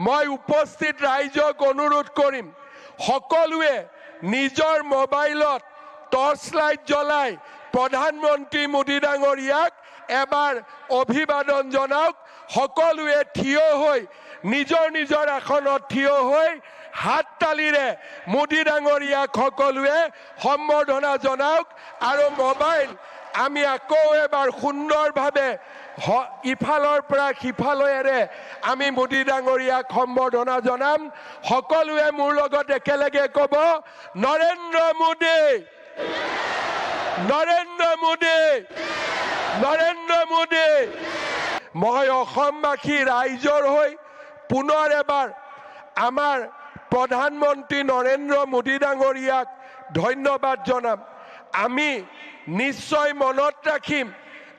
মই উপস্থিত ৰাইজক অনুৰোধ কৰিম সকলোৱে নিজৰ মোবাইলত টৰ্চ লাইট জ্বলাই প্ৰধানমন্ত্ৰী মোদী ডাঙৰীয়াক এবাৰ অভিবাদন জনাওক। সকলোৱে থিয় হৈ নিজৰ নিজৰ আসনত থিয় হৈ হাত তালিৰে মোদী ডাঙৰীয়াক সকলোৱে সম্বৰ্ধনা জনাওক আৰু মোবাইল আমি আকৌ এবাৰ সুন্দৰভাৱে ইফালৰ পৰা সিফালেৰে আমি মোদী ডাঙৰীয়াক সম্বৰ্ধনা জনাম। সকলোৱে মোৰ লগত একেলগে ক'ব, নৰেন্দ্ৰ মোদী, নৰেন্দ্ৰ মোদী, নৰেন্দ্ৰ মোদী। মই অসমবাসী ৰাইজৰ হৈ পুনৰ এবাৰ আমাৰ প্ৰধানমন্ত্ৰী নৰেন্দ্ৰ মোদী ডাঙৰীয়াক ধন্যবাদ জনাম। আমি নিশ্চয় মনত ৰাখিম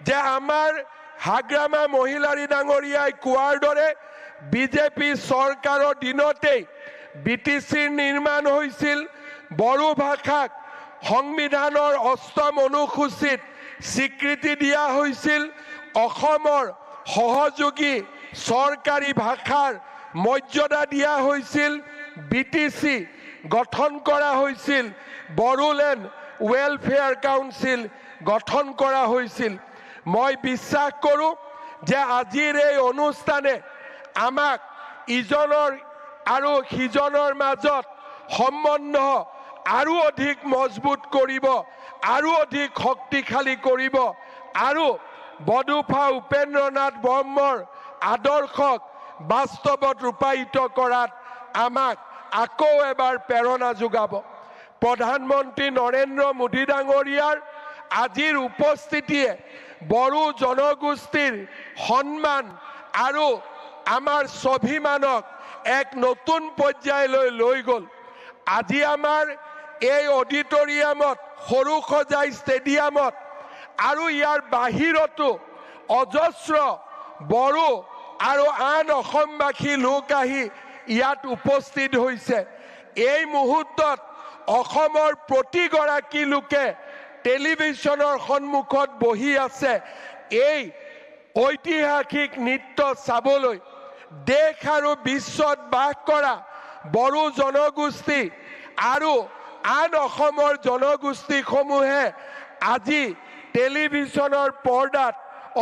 যে আমাৰ হাগ্ৰামা মহিলাৰী ডাঙৰীয়াই কোৱাৰ দৰে বিজেপি চৰকাৰৰ দিনতেই বিটিচিৰ নিৰ্মাণ হৈছিল। বড়ো ভাষাক সংবিধানৰ ৮ম অনুসূচীত স্বীকৃতি দিয়া হৈছিল। অসমৰ সহযোগী চৰকাৰী ভাষাৰ মৰ্যাদা দিয়া হৈছিল। বিটিচি গঠন কৰা হৈছিল। বড়োলেণ্ড ৱেলফেয়াৰ কাউন্সিল গঠন কৰা হৈছিল। মই বিশ্বাস কৰোঁ যে আজিৰ এই অনুষ্ঠানে আমাক ইজনৰ আৰু সিজনৰ মাজত সম্বন্ধ আৰু অধিক মজবুত কৰিব, আৰু অধিক শক্তিশালী কৰিব আৰু বডোফা উপেন্দ্ৰ নাথ ব্ৰহ্মৰ আদৰ্শক বাস্তৱত ৰূপায়িত কৰাত আমাক আকৌ এবাৰ প্ৰেৰণা যোগাব। প্ৰধানমন্ত্ৰী নৰেন্দ্ৰ মোদী ডাঙৰীয়াৰ আজিৰ উপস্থিতিয়ে বড়ো জনগোষ্ঠীৰ সন্মান আৰু আমাৰ স্বাভিমানক এক নতুন পৰ্যায়লৈ লৈ গ'ল। আজি আমাৰ এই অডিটৰিয়ামত, সৰুসজাই ষ্টেডিয়ামত আৰু ইয়াৰ বাহিৰতো অজস্ৰ বড়ো আৰু আন অসমবাসী লোক আহি ইয়াত উপস্থিত হৈছে। এই মুহূৰ্তত অসমৰ প্ৰতিগৰাকী লোকে টেলিভিছনৰ সন্মুখত বহি আছে এই ঐতিহাসিক নৃত্য চাবলৈ। দেশ আৰু বিশ্বত বাস কৰা বড়ো জনগোষ্ঠী আৰু আন অসমৰ জনগোষ্ঠীসমূহে আজি টেলিভিছনৰ পৰ্দাত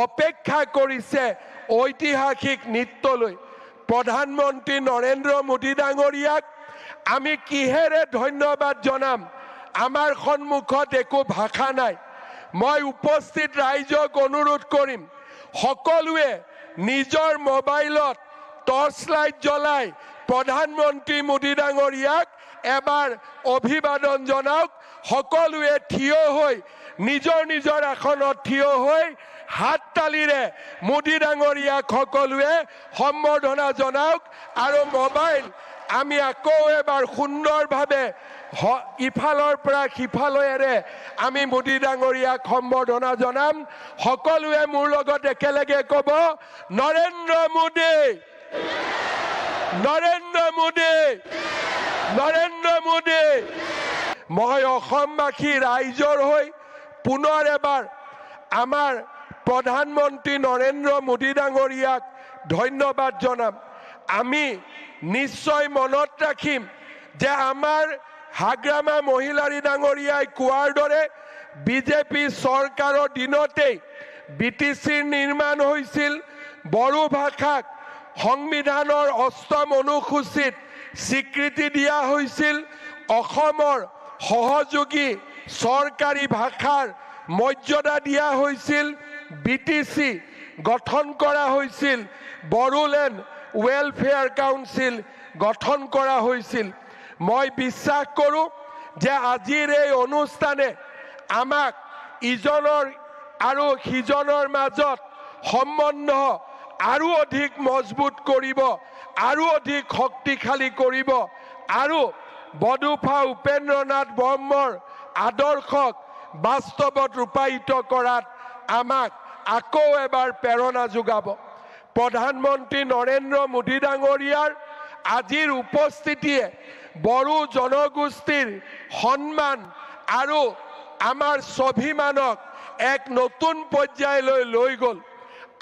অপেক্ষা কৰিছে ঐতিহাসিক নৃত্যলৈ। প্ৰধানমন্ত্ৰী নৰেন্দ্ৰ মোদী ডাঙৰীয়াক আমি কিহেৰে ধন্যবাদ জনাম? আমাৰ সন্মুখত একো ভাষা নাই। মই উপস্থিত ৰাইজক অনুৰোধ কৰিম সকলোৱে নিজৰ মোবাইলত টৰ্চ লাইট জ্বলাই প্ৰধানমন্ত্ৰী মোদী ডাঙৰীয়াক এবাৰ অভিবাদন জনাওক। সকলোৱে থিয় হৈ নিজৰ নিজৰ আসনত থিয় হৈ হাত তালিৰে মোদী ডাঙৰীয়াক সকলোৱে সম্বৰ্ধনা জনাওক আৰু মোবাইল আমি আকৌ এবাৰ সুন্দৰভাৱে ইফালৰ পৰা সিফালেৰে আমি মোদী ডাঙৰীয়াক সম্বৰ্ধনা জনাম। সকলোৱে মোৰ লগত একেলগে ক'ব, নৰেন্দ্ৰ মোদী, নৰেন্দ্ৰ মোদী, নৰেন্দ্ৰ মোদী। মই অসমবাসী ৰাইজৰ হৈ পুনৰ এবাৰ আমাৰ প্ৰধানমন্ত্ৰী নৰেন্দ্ৰ মোদী ডাঙৰীয়াক ধন্যবাদ জনাম। আমি নিশ্চয় মনত ৰাখিম যে আমাৰ হাগ্ৰামা মহিলাৰী ডাঙৰীয়াই কোৱাৰ দৰে বিজেপি চৰকাৰৰ দিনতেই বিটিচিৰ নিৰ্মাণ হৈছিল। বড়ো ভাষাক সংবিধানৰ ৮ম অনুসূচীত স্বীকৃতি দিয়া হৈছিল। অসমৰ সহযোগী চৰকাৰী ভাষাৰ মৰ্যাদা দিয়া হৈছিল। বিটিচি গঠন কৰা হৈছিল। বড়োলেণ্ড ৱেলফেয়াৰ কাউন্সিল গঠন কৰা হৈছিল। মই বিশ্বাস কৰোঁ যে আজিৰ এই অনুষ্ঠানে আমাক ইজনৰ আৰু সিজনৰ মাজত সম্বন্ধ আৰু অধিক মজবুত কৰিব, আৰু অধিক শক্তিশালী কৰিব আৰু বডোফা উপেন্দ্ৰ নাথ ব্ৰহ্মৰ আদৰ্শক বাস্তৱত ৰূপায়িত কৰাত আমাক আকৌ এবাৰ প্ৰেৰণা যোগাব। প্ৰধানমন্ত্ৰী নৰেন্দ্ৰ মোদী ডাঙৰীয়াৰ আজিৰ উপস্থিতিয়ে বড়ো জনগোষ্ঠীৰ সন্মান আৰু আমাৰ স্বাভিমানক এক নতুন পৰ্যায়লৈ লৈ গ'ল।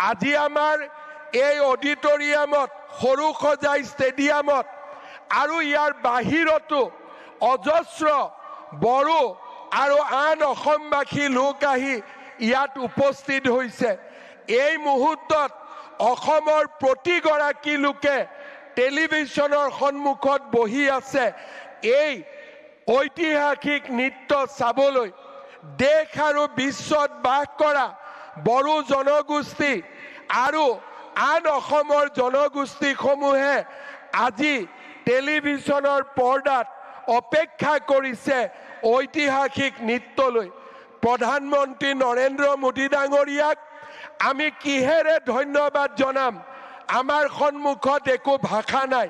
আজি আমাৰ এই অডিটৰিয়ামত সৰুসজাই ষ্টেডিয়ামত আৰু ইয়াৰ বাহিৰতো অজস্ৰ বড়ো আৰু আন অসমবাসী লোক আহি ইয়াত উপস্থিত হৈছে। এই মুহূৰ্তত অসমৰ প্ৰতিগৰাকী লোকে টেলিভিছনৰ সন্মুখত বহি আছে এই ঐতিহাসিক নৃত্য চাবলৈ। দেশ আৰু বিশ্বত বাস কৰা বড়ো জনগোষ্ঠী আৰু আন অসমৰ জনগোষ্ঠীসমূহে আজি টেলিভিছনৰ পৰ্দাত অপেক্ষা কৰিছে ঐতিহাসিক নৃত্যলৈ। প্ৰধানমন্ত্ৰী নৰেন্দ্ৰ মোদী ডাঙৰীয়াক আমি কিহেৰে ধন্যবাদ জনাম? আমাৰ সন্মুখত একো ভাষা নাই।